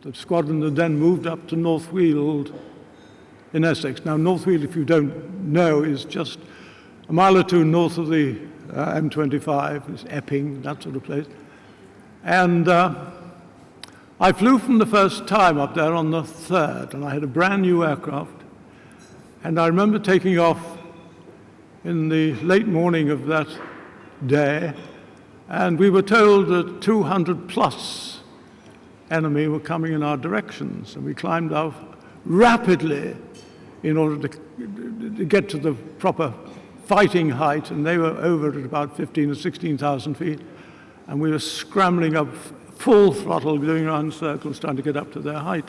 The squadron had then moved up to North Weald in Essex. Now, North Weald, if you don't know, is just a mile or two north of the M25. It's Epping, that sort of place. And I flew from the first time up there on the 3rd, and I had a brand new aircraft. And I remember taking off in the late morning of that day, and we were told that 200 plus enemy were coming in our directions, and we climbed out rapidly in order to get to the proper fighting height, and they were over at about 15 or 16,000 feet, and we were scrambling up full throttle, going around circles, trying to get up to their height.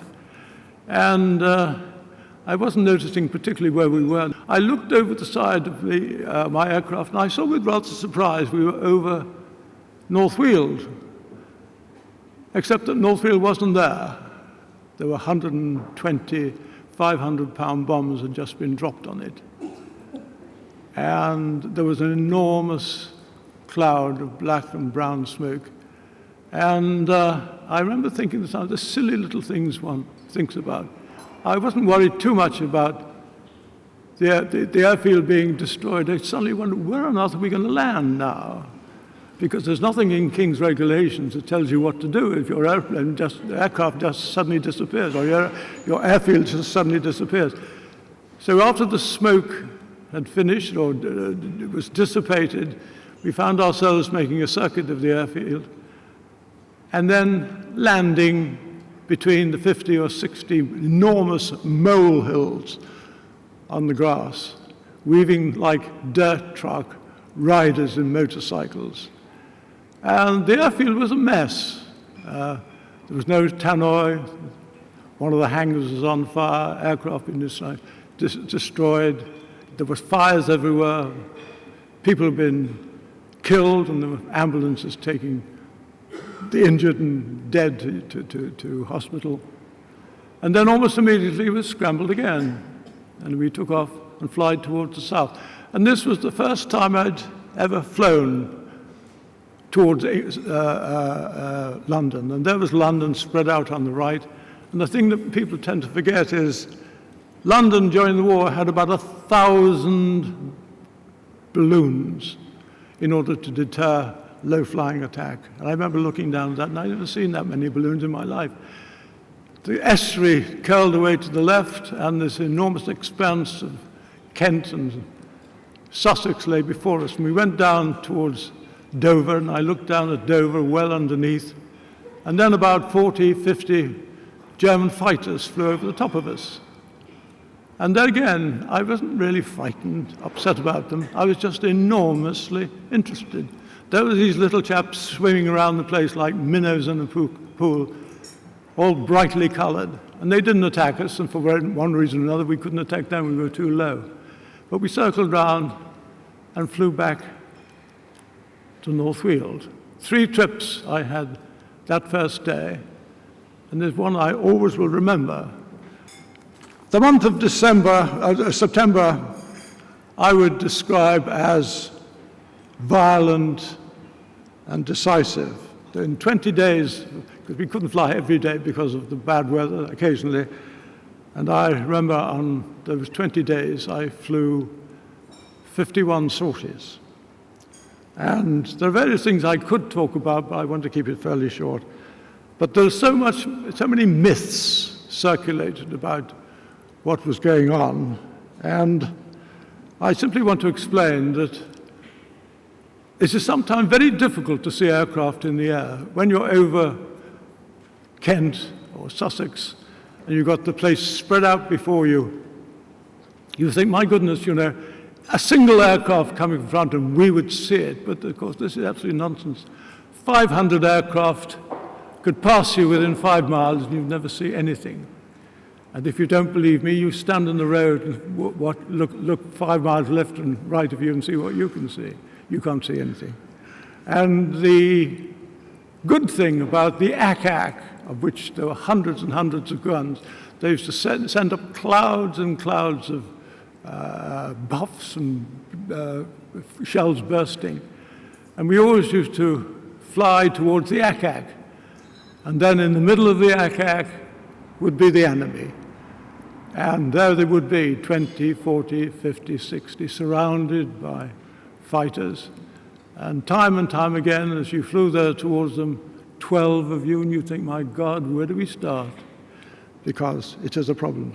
And I wasn't noticing particularly where we were. I looked over the side of my aircraft, and I saw with rather surprise we were over North Weald, except that North Weald wasn't there. There were 120 500-pound bombs had just been dropped on it. And there was an enormous cloud of black and brown smoke. And I remember thinking the silly little things one thinks about. I wasn't worried too much about the airfield being destroyed. I suddenly wondered, where on earth are we going to land now? Because there's nothing in King's regulations that tells you what to do if your aircraft just suddenly disappears, or your airfield just suddenly disappears. So after the smoke had finished, or it was dissipated, we found ourselves making a circuit of the airfield, and then landing between the 50 or 60 enormous molehills on the grass, weaving like dirt truck riders in motorcycles. And the airfield was a mess. There was no tannoy. One of the hangars was on fire, aircraft being destroyed. There were fires everywhere. People had been killed, and there were ambulances taking the injured and dead to hospital. And then almost immediately it was scrambled again, and we took off and flew towards the south. And this was the first time I'd ever flown towards London. And there was London spread out on the right. And the thing that people tend to forget is London during the war had about 1,000 balloons in order to deter low-flying attack. And I remember looking down at that, and I'd never seen that many balloons in my life. The estuary curled away to the left, and this enormous expanse of Kent and Sussex lay before us. And we went down towards Dover, and I looked down at Dover well underneath. And then about 40, 50 German fighters flew over the top of us. And then again, I wasn't really frightened, upset about them. I was just enormously interested. There were these little chaps swimming around the place like minnows in a pool, all brightly colored. And they didn't attack us, and for one reason or another, we couldn't attack them. We were too low. But we circled round and flew back to North Weald. 3 trips I had that first day, and there's one I always will remember. The month of September, I would describe as violent and decisive. In 20 days, because we couldn't fly every day because of the bad weather occasionally, and I remember on those 20 days I flew 51 sorties. And there are various things I could talk about, but I want to keep it fairly short. But there's so many myths circulated about what was going on, and I simply want to explain that it is sometimes very difficult to see aircraft in the air. When you're over Kent or Sussex, and you've got the place spread out before you, you think, my goodness, a single aircraft coming in front and we would see it, but of course this is absolutely nonsense. 500 aircraft could pass you within 5 miles and you'd never see anything. And if you don't believe me, you stand on the road and look 5 miles left and right of you and see what you can see. You can't see anything. And the good thing about the ACAC, of which there were hundreds and hundreds of guns, they used to send up clouds and clouds of buffs and shells bursting. And we always used to fly towards the ACAC. And then in the middle of the ack would be the enemy. And there they would be, 20, 40, 50, 60, surrounded by fighters. And time again, as you flew there towards them, 12 of you, and you think, my God, where do we start? Because it is a problem.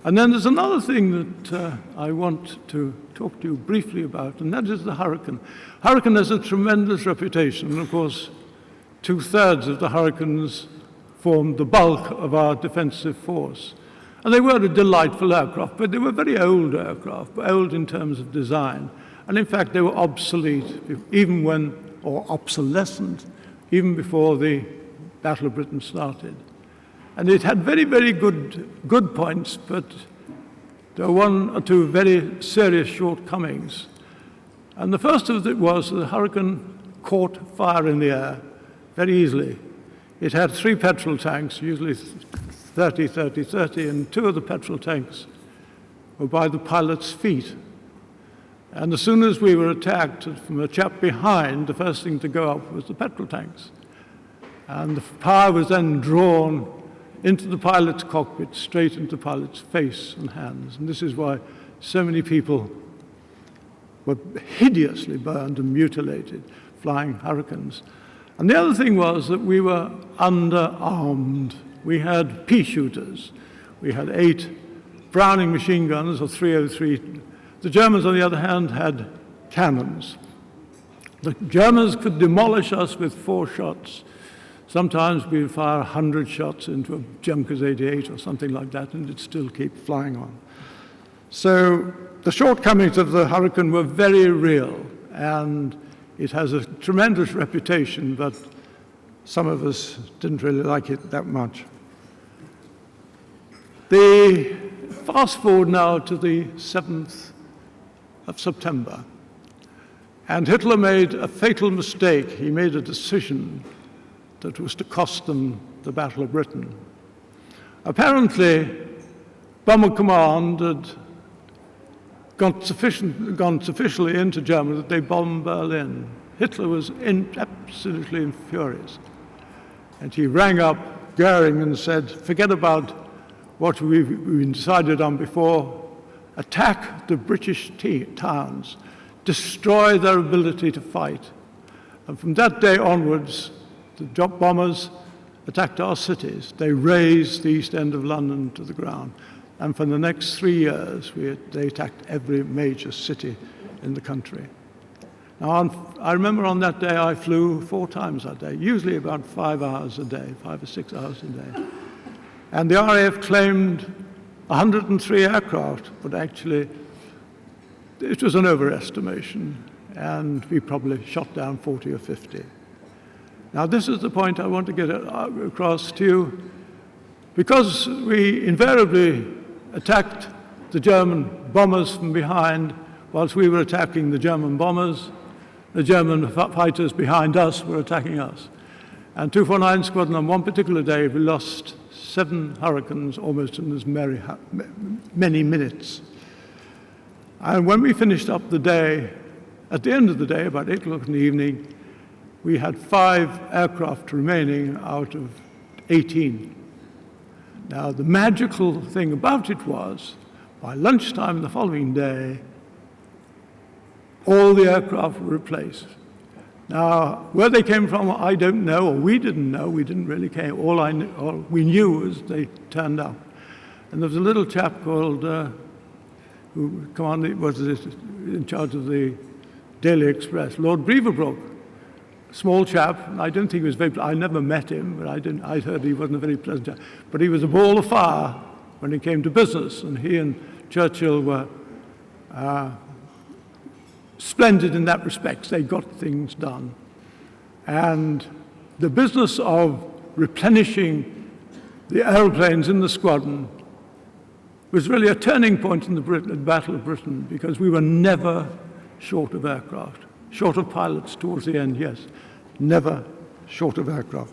And then there's another thing that I want to talk to you briefly about, and that is the hurricane. Hurricane has a tremendous reputation, and of course, 2/3 of the hurricanes formed the bulk of our defensive force. And they were a delightful aircraft, but they were very old aircraft, old in terms of design. And in fact, they were obsolete, or obsolescent, even before the Battle of Britain started. And it had very, very good points, but there were one or two very serious shortcomings. And the first of it was the Hurricane caught fire in the air very easily. It had 3 petrol tanks, usually 30, 30, 30, and 2 of the petrol tanks were by the pilot's feet. And as soon as we were attacked from a chap behind, the first thing to go up was the petrol tanks. And the fire was then drawn into the pilot's cockpit, straight into the pilot's face and hands. And this is why so many people were hideously burned and mutilated flying Hurricanes. And the other thing was that we were underarmed. We had pea shooters. We had 8 Browning machine guns, or 303. The Germans, on the other hand, had cannons. The Germans could demolish us with 4 shots. Sometimes we would fire 100 shots into a Junkers 88 or something like that, and it'd still keep flying on. So the shortcomings of the Hurricane were very real, and it has a tremendous reputation, but some of us didn't really like it that much. Fast forward now to the 7th of September, and Hitler made a fatal mistake. He made a decision that was to cost them the Battle of Britain. Apparently, Bomber Command had gone sufficiently into Germany that they bombed Berlin. Hitler was absolutely infuriated. And he rang up Goering and said, forget about what we've decided on before. Attack the British towns. Destroy their ability to fight. And from that day onwards, the bombers attacked our cities. They razed the east end of London to the ground. And for the next 3 years, they attacked every major city in the country. Now, I remember on that day, I flew 4 times that day, usually about 5 hours a day, 5 or 6 hours a day. And the RAF claimed 103 aircraft, but actually, it was an overestimation, and we probably shot down 40 or 50. Now, this is the point I want to get across to you. Because we invariably attacked the German bombers from behind, whilst we were attacking the German bombers, the German fighters behind us were attacking us. And 249 Squadron, on one particular day, we lost 7 Hurricanes almost in as many minutes. And when we finished up the day, at the end of the day, about 8 o'clock in the evening, we had 5 aircraft remaining out of 18. Now, the magical thing about it was, by lunchtime the following day, all the aircraft were replaced. Now, where they came from, I don't know, or we didn't know. We didn't really care. All we knew was they turned up. And there was a little chap called, who was in charge of the Daily Express, Lord Beaverbrook. Small chap, and I don't think he was very, I never met him, but I heard he wasn't a very pleasant chap. But he was a ball of fire when it came to business, and he and Churchill were splendid in that respect. They got things done. And the business of replenishing the aeroplanes in the squadron was really a turning point in the Battle of Britain, because we were never short of aircraft. Short of pilots towards the end, yes. Never short of aircraft.